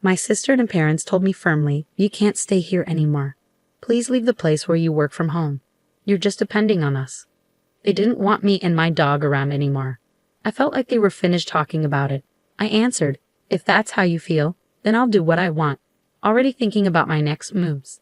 My sister and parents told me firmly, "You can't stay here anymore. Please leave the place where you work from home. You're just depending on us." They didn't want me and my dog around anymore. I felt like they were finished talking about it. I answered, "If that's how you feel, then I'll do what I want," already thinking about my next moves.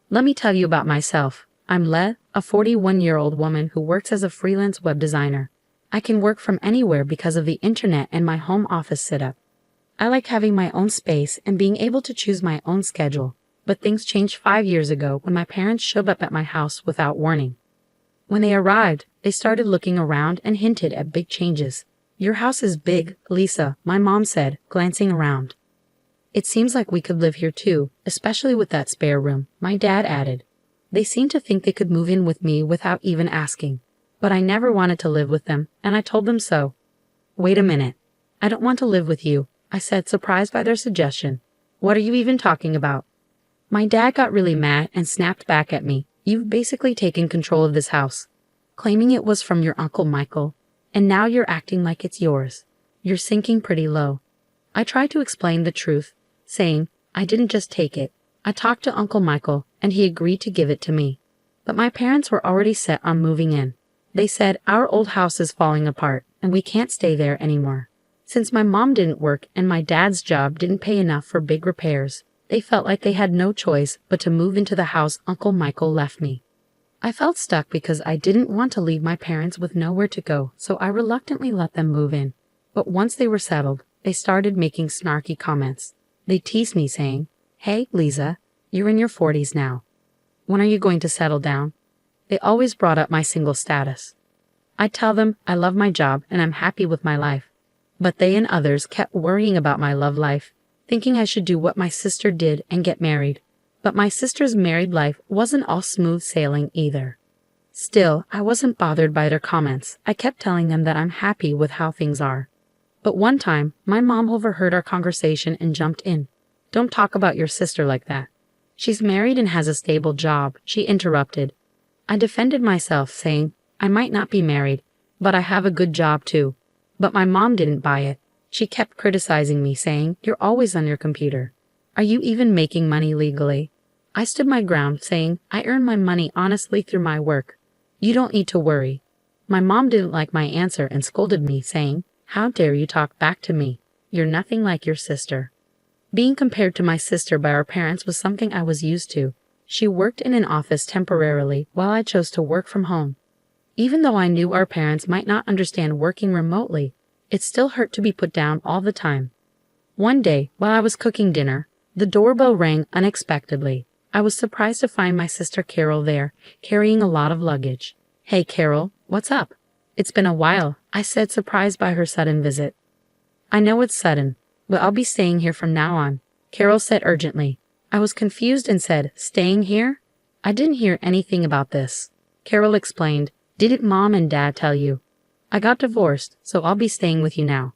Let me tell you about myself. I'm Le, a 41-year-old woman who works as a freelance web designer. I can work from anywhere because of the internet and my home office setup. I like having my own space and being able to choose my own schedule, but things changed 5 years ago when my parents showed up at my house without warning. When they arrived, they started looking around and hinted at big changes. "Your house is big, Lisa," my mom said, glancing around. "It seems like we could live here too, especially with that spare room," my dad added. They seemed to think they could move in with me without even asking. But I never wanted to live with them, and I told them so. "Wait a minute. I don't want to live with you," I said, surprised by their suggestion. "What are you even talking about?" My dad got really mad and snapped back at me. "You've basically taken control of this house, claiming it was from your Uncle Michael, and now you're acting like it's yours. You're sinking pretty low." I tried to explain the truth, saying, "I didn't just take it. I talked to Uncle Michael, and he agreed to give it to me." But my parents were already set on moving in. They said, "Our old house is falling apart, and we can't stay there anymore." Since my mom didn't work and my dad's job didn't pay enough for big repairs, they felt like they had no choice but to move into the house Uncle Michael left me. I felt stuck because I didn't want to leave my parents with nowhere to go, so I reluctantly let them move in. But once they were settled, they started making snarky comments. They teased me saying, "Hey, Lisa, you're in your 40s now. When are you going to settle down?" They always brought up my single status. I'd tell them I love my job and I'm happy with my life. But they and others kept worrying about my love life, thinking I should do what my sister did and get married. But my sister's married life wasn't all smooth sailing either. Still, I wasn't bothered by their comments. I kept telling them that I'm happy with how things are. But one time, my mom overheard our conversation and jumped in. "Don't talk about your sister like that. She's married and has a stable job," she interrupted. I defended myself, saying, "I might not be married, but I have a good job too." But my mom didn't buy it. She kept criticizing me, saying, "You're always on your computer. Are you even making money legally?" I stood my ground, saying, "I earn my money honestly through my work. You don't need to worry." My mom didn't like my answer and scolded me, saying, "How dare you talk back to me? You're nothing like your sister." Being compared to my sister by our parents was something I was used to. She worked in an office temporarily while I chose to work from home. Even though I knew our parents might not understand working remotely, it still hurt to be put down all the time. One day, while I was cooking dinner, the doorbell rang unexpectedly. I was surprised to find my sister Carol there, carrying a lot of luggage. "Hey Carol, what's up?" "It's been a while," I said, surprised by her sudden visit. "I know it's sudden, but I'll be staying here from now on," Carol said urgently. I was confused and said, "Staying here? I didn't hear anything about this." Carol explained, "Didn't Mom and Dad tell you? I got divorced, so I'll be staying with you now."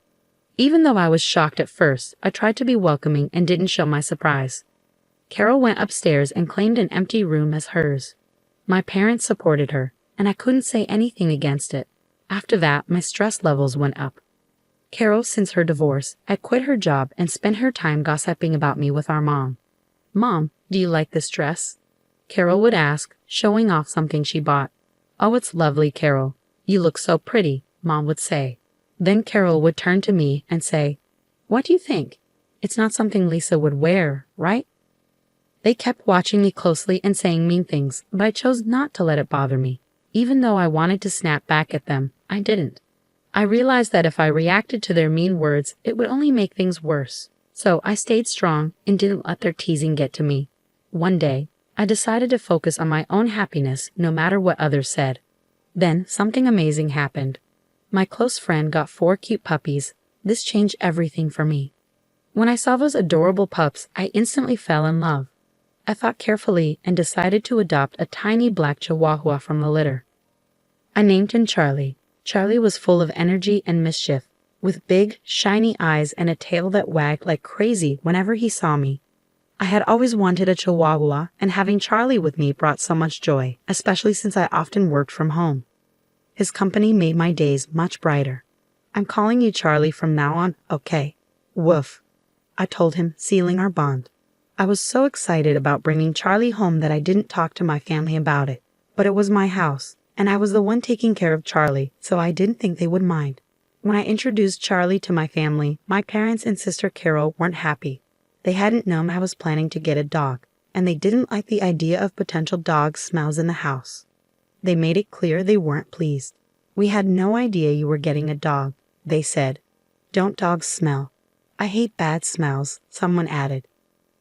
Even though I was shocked at first, I tried to be welcoming and didn't show my surprise. Carol went upstairs and claimed an empty room as hers. My parents supported her, and I couldn't say anything against it. After that, my stress levels went up. Carol, since her divorce, had quit her job and spent her time gossiping about me with our mom. "Mom, do you like this dress?" Carol would ask, showing off something she bought. "Oh, it's lovely, Carol. You look so pretty," Mom would say. Then Carol would turn to me and say, "What do you think? It's not something Lisa would wear, right?" They kept watching me closely and saying mean things, but I chose not to let it bother me. Even though I wanted to snap back at them, I didn't. I realized that if I reacted to their mean words, it would only make things worse. So I stayed strong and didn't let their teasing get to me. One day, I decided to focus on my own happiness no matter what others said. Then something amazing happened. My close friend got 4 cute puppies. This changed everything for me. When I saw those adorable pups, I instantly fell in love. I thought carefully and decided to adopt a tiny black Chihuahua from the litter. I named him Charlie. Charlie was full of energy and mischief, with big, shiny eyes and a tail that wagged like crazy whenever he saw me. I had always wanted a Chihuahua, and having Charlie with me brought so much joy, especially since I often worked from home. His company made my days much brighter. "I'm calling you Charlie from now on, okay?" "Woof." I told him, sealing our bond. I was so excited about bringing Charlie home that I didn't talk to my family about it. But it was my house, and I was the one taking care of Charlie, so I didn't think they would mind. When I introduced Charlie to my family, my parents and sister Carol weren't happy. They hadn't known I was planning to get a dog, and they didn't like the idea of potential dog smells in the house. They made it clear they weren't pleased. "We had no idea you were getting a dog," they said. "Don't dogs smell?" "I hate bad smells," someone added.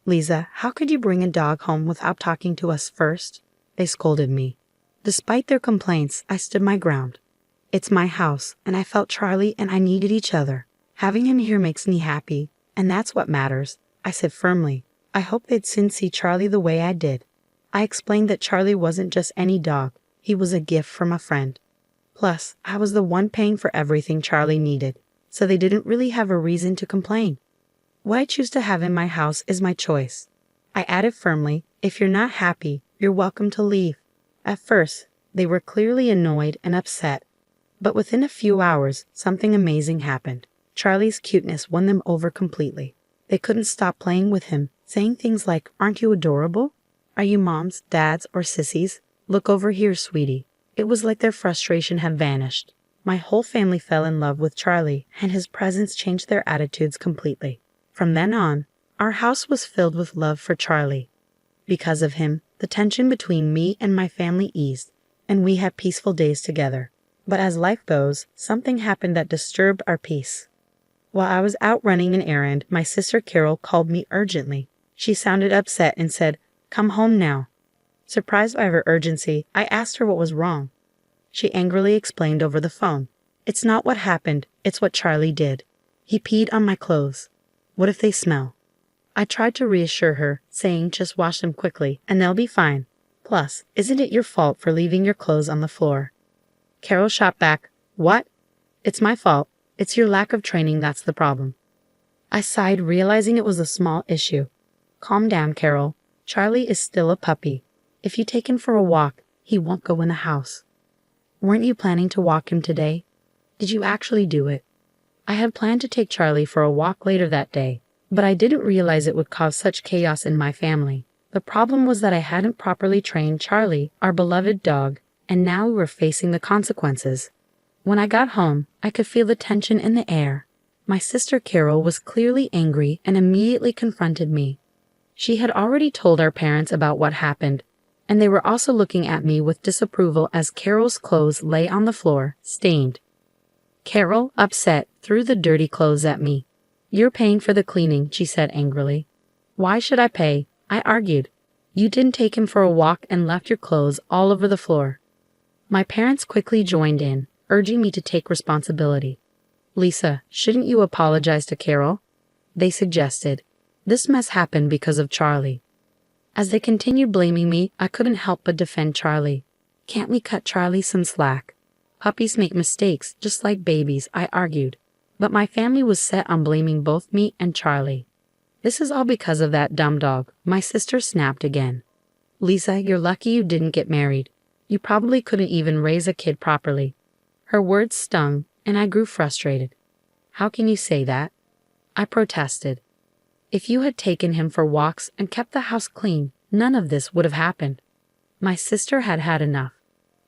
"Lisa, how could you bring a dog home without talking to us first?" They scolded me. Despite their complaints, I stood my ground. It's my house, and I felt Charlie and I needed each other. Having him here makes me happy, and that's what matters, I said firmly. I hoped they'd soon see Charlie the way I did. I explained that Charlie wasn't just any dog, he was a gift from a friend. Plus, I was the one paying for everything Charlie needed, so they didn't really have a reason to complain. What I choose to have in my house is my choice. I added firmly, if you're not happy, you're welcome to leave. At first, they were clearly annoyed and upset. But within a few hours, something amazing happened. Charlie's cuteness won them over completely. They couldn't stop playing with him, saying things like, "Aren't you adorable? Are you moms, dads, or sissies? Look over here, sweetie." It was like their frustration had vanished. My whole family fell in love with Charlie, and his presence changed their attitudes completely. From then on, our house was filled with love for Charlie. Because of him, the tension between me and my family eased, and we had peaceful days together. But as life goes, something happened that disturbed our peace. While I was out running an errand, my sister Carol called me urgently. She sounded upset and said, "Come home now." Surprised by her urgency, I asked her what was wrong. She angrily explained over the phone. "It's not what happened, it's what Charlie did. He peed on my clothes. What if they smell?" I tried to reassure her, saying just wash them quickly, and they'll be fine. Plus, isn't it your fault for leaving your clothes on the floor? Carol shot back, "What? It's my fault. It's your lack of training that's the problem." I sighed, realizing it was a small issue. "Calm down, Carol. Charlie is still a puppy. If you take him for a walk, he won't go in the house." "Weren't you planning to walk him today? Did you actually do it?" I had planned to take Charlie for a walk later that day, but I didn't realize it would cause such chaos in my family. The problem was that I hadn't properly trained Charlie, our beloved dog, and now we were facing the consequences. When I got home, I could feel the tension in the air. My sister Carol was clearly angry and immediately confronted me. She had already told our parents about what happened, and they were also looking at me with disapproval as Carol's clothes lay on the floor, stained. Carol, upset, threw the dirty clothes at me. "You're paying for the cleaning," she said angrily. "Why should I pay?" I argued. "You didn't take him for a walk and left your clothes all over the floor." My parents quickly joined in, urging me to take responsibility. "Lisa, shouldn't you apologize to Carol?" they suggested. "This mess happened because of Charlie." As they continued blaming me, I couldn't help but defend Charlie. "Can't we cut Charlie some slack? Puppies make mistakes, just like babies," I argued. But my family was set on blaming both me and Charlie. "This is all because of that dumb dog," my sister snapped again. "Lisa, you're lucky you didn't get married. You probably couldn't even raise a kid properly." Her words stung, and I grew frustrated. "How can you say that?" I protested. "If you had taken him for walks and kept the house clean, none of this would have happened." My sister had had enough.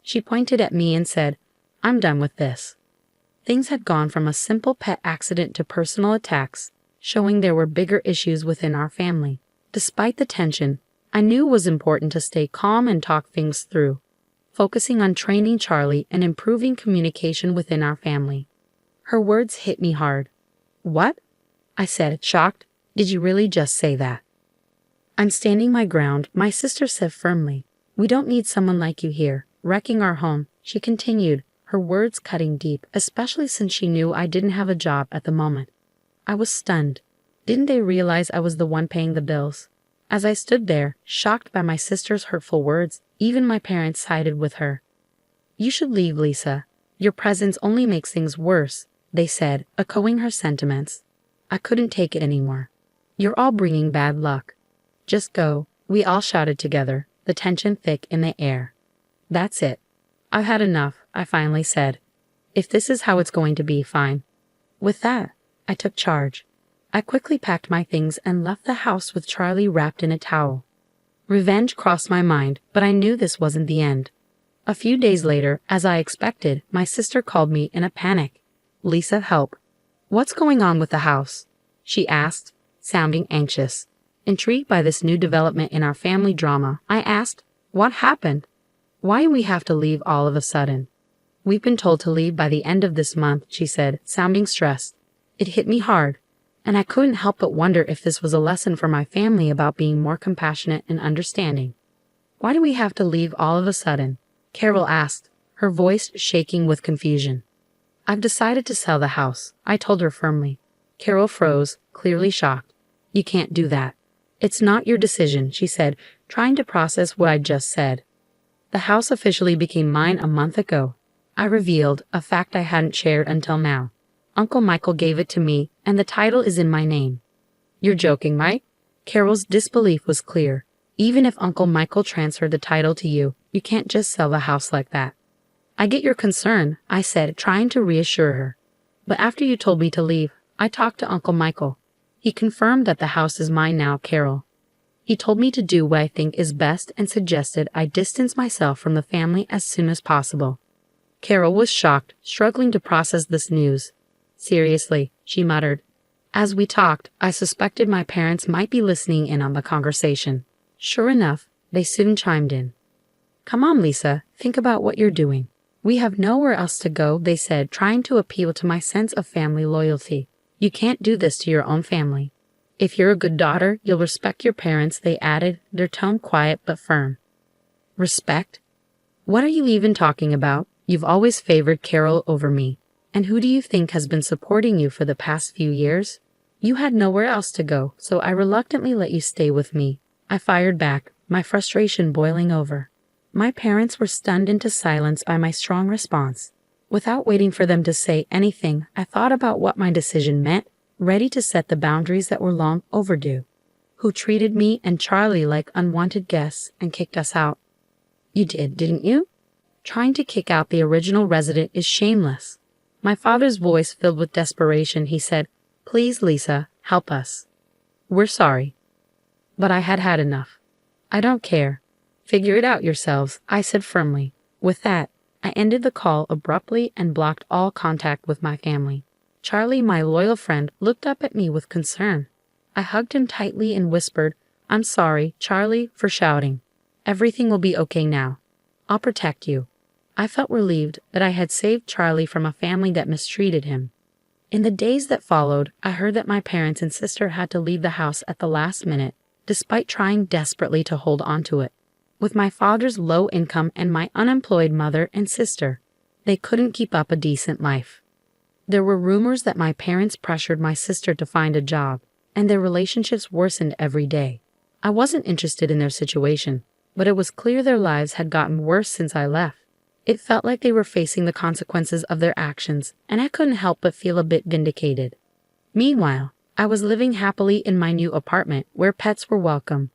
She pointed at me and said, "I'm done with this." Things had gone from a simple pet accident to personal attacks, showing there were bigger issues within our family. Despite the tension, I knew it was important to stay calm and talk things through, focusing on training Charlie and improving communication within our family. Her words hit me hard. "What?" I said, shocked. "Did you really just say that?" "I'm standing my ground," my sister said firmly. "We don't need someone like you here, wrecking our home," she continued, her words cutting deep, especially since she knew I didn't have a job at the moment. I was stunned. Didn't they realize I was the one paying the bills? As I stood there, shocked by my sister's hurtful words, even my parents sided with her. "You should leave, Lisa. Your presence only makes things worse," they said, echoing her sentiments. I couldn't take it anymore. "You're all bringing bad luck. Just go," we all shouted together, the tension thick in the air. "That's it. I've had enough," I finally said. "If this is how it's going to be, fine." With that, I took charge. I quickly packed my things and left the house with Charlie wrapped in a towel. Revenge crossed my mind, but I knew this wasn't the end. A few days later, as I expected, my sister called me in a panic. "Lisa, help. What's going on with the house?" she asked, sounding anxious. Intrigued by this new development in our family drama, I asked, "What happened? Why do we have to leave all of a sudden?" "We've been told to leave by the end of this month," she said, sounding stressed. It hit me hard, and I couldn't help but wonder if this was a lesson for my family about being more compassionate and understanding. "Why do we have to leave all of a sudden?" Carol asked, her voice shaking with confusion. "I've decided to sell the house," I told her firmly. Carol froze, clearly shocked. "You can't do that. It's not your decision," she said, trying to process what I'd just said. "The house officially became mine a month ago," I revealed, a fact I hadn't shared until now. "Uncle Michael gave it to me, and the title is in my name." "You're joking, Mike?" Carol's disbelief was clear. "Even if Uncle Michael transferred the title to you, you can't just sell the house like that." "I get your concern," I said, trying to reassure her. "But after you told me to leave, I talked to Uncle Michael. He confirmed that the house is mine now, Carol. He told me to do what I think is best and suggested I distance myself from the family as soon as possible." Carol was shocked, struggling to process this news. "Seriously," she muttered. As we talked, I suspected my parents might be listening in on the conversation. Sure enough, they soon chimed in. "Come on, Lisa, think about what you're doing. We have nowhere else to go," they said, trying to appeal to my sense of family loyalty. "You can't do this to your own family. If you're a good daughter, you'll respect your parents," they added, their tone quiet but firm. "Respect? What are you even talking about? You've always favored Carol over me. And who do you think has been supporting you for the past few years? You had nowhere else to go, so I reluctantly let you stay with me," I fired back, my frustration boiling over. My parents were stunned into silence by my strong response. Without waiting for them to say anything, I thought about what my decision meant, ready to set the boundaries that were long overdue. "Who treated me and Charlie like unwanted guests and kicked us out?" "You did, didn't you? Trying to kick out the original resident is shameless." My father's voice filled with desperation. He said, "Please, Lisa, help us. We're sorry." But I had had enough. "I don't care. Figure it out yourselves," I said firmly. With that, I ended the call abruptly and blocked all contact with my family. Charlie, my loyal friend, looked up at me with concern. I hugged him tightly and whispered, "I'm sorry, Charlie, for shouting. Everything will be okay now. I'll protect you." I felt relieved that I had saved Charlie from a family that mistreated him. In the days that followed, I heard that my parents and sister had to leave the house at the last minute, despite trying desperately to hold on to it. With my father's low income and my unemployed mother and sister, they couldn't keep up a decent life. There were rumors that my parents pressured my sister to find a job, and their relationships worsened every day. I wasn't interested in their situation, but it was clear their lives had gotten worse since I left. It felt like they were facing the consequences of their actions, and I couldn't help but feel a bit vindicated. Meanwhile, I was living happily in my new apartment where pets were welcome.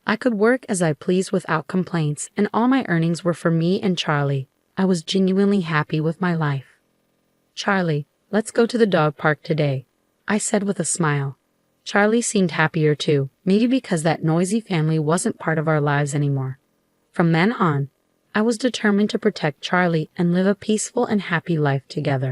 I could work as I pleased without complaints, and all my earnings were for me and Charlie. I was genuinely happy with my life. "Charlie, let's go to the dog park today," I said with a smile. Charlie seemed happier too, maybe because that noisy family wasn't part of our lives anymore. From then on, I was determined to protect Charlie and live a peaceful and happy life together.